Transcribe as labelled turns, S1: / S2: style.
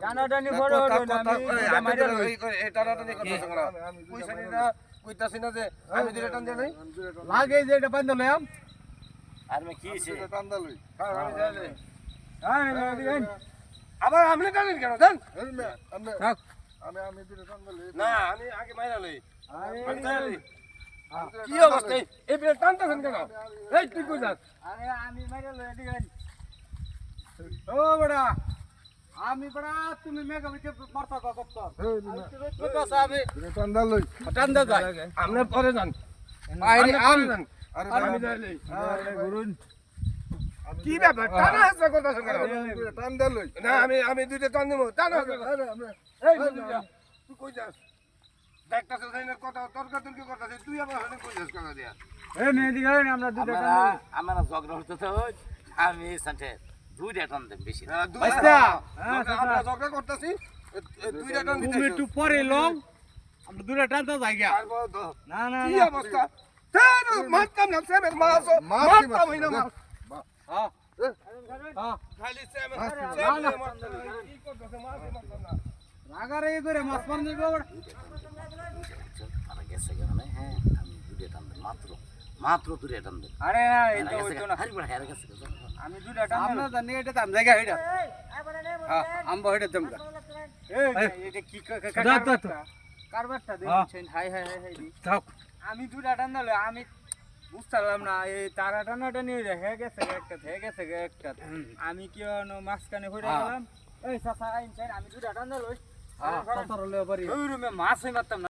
S1: টানাটানি বড় হলো না আমি এই টানাটানি করতেছ না পয়সা নিনা কইতাছি না যে আমি দিলে টান দেই নাই
S2: লাগে যে এটা বান্ধ লইম
S1: আর মে কি হইছে
S3: টান দালই
S1: হ্যাঁ আমি যাই
S2: হ্যাঁ দিবেন
S1: আবার আপনি টানেন কেন দেন
S2: থাক
S3: আমি দিলে টান দালই
S1: না আমি আগে মাইরা লই আমি
S2: আরে
S1: লই কি অবস্থা এই বিলে টানতেছেন কেন এই তুই কই যাস
S2: আরে আমি মাইরা লই দিবেন ও বড়া আমি বড়া তুমি মেঘা ভিতরে মারতা কত কত সাবে
S3: টান দালই
S2: টান দে যায়
S1: আপনি পরে যান
S2: আরে আমি
S1: আমি যাই লই
S2: আরে গুরুন
S1: কি ব্যাপার টানা হাসা করতেছেন কেন
S3: টান দালই
S1: না আমি দুইটা টান দেবো টানা এই তুই কই যাস দেখতাছ না কথা তর্কাতর্কি করতেছিস তুই আবার হলে কই যাস কেন দিয়া
S2: এ নে দিবেন আমরা দুটো টান দিই
S4: আমার ঝগড়া হতো তো আমি সাথে দুইটা টান দেব বেশি না।
S2: আচ্ছা
S1: আমরা ঝগড়া করতেছি দুইটা টান
S2: তুমি
S1: দিতেছ
S2: একটু পরে লম আমরা দুটো টান তো যাই গা না না
S1: কি অবস্থা তেরে মারতাম না সেবের মাছ মারতাম হইনা মার
S2: হ্যাঁ হ্যাঁ
S1: খালি সেবের
S2: না,
S1: কি করতেছ মাছ মারতাম না
S2: রাগারে করে মাছ মার নিব
S4: তারা গেছে কেন হ্যাঁ আমি দুইটা টান দেব মাত্র দুইটা টান দেব
S2: আরে এই তো হইতো না
S4: হারি বড় হেরে গেছে
S2: আমি দুটো টান আমরা জানি এটা দাম জায়গা হইডা হ্যাঁ আমবা হইডা দমকা এই এটা কি কারবারটা দেখছেন হাই হাই হাই হাই থাক আমি দুটো টান দিলে আমি বুঝতাম না এই তারা টানাটা নিয়ে হে গেছে একটা আমি কি মাঝখানে হইডা গেলাম এই চাচা আইন আমি দুটো টান দিল ওই রুমে মাছ হই মারতাম না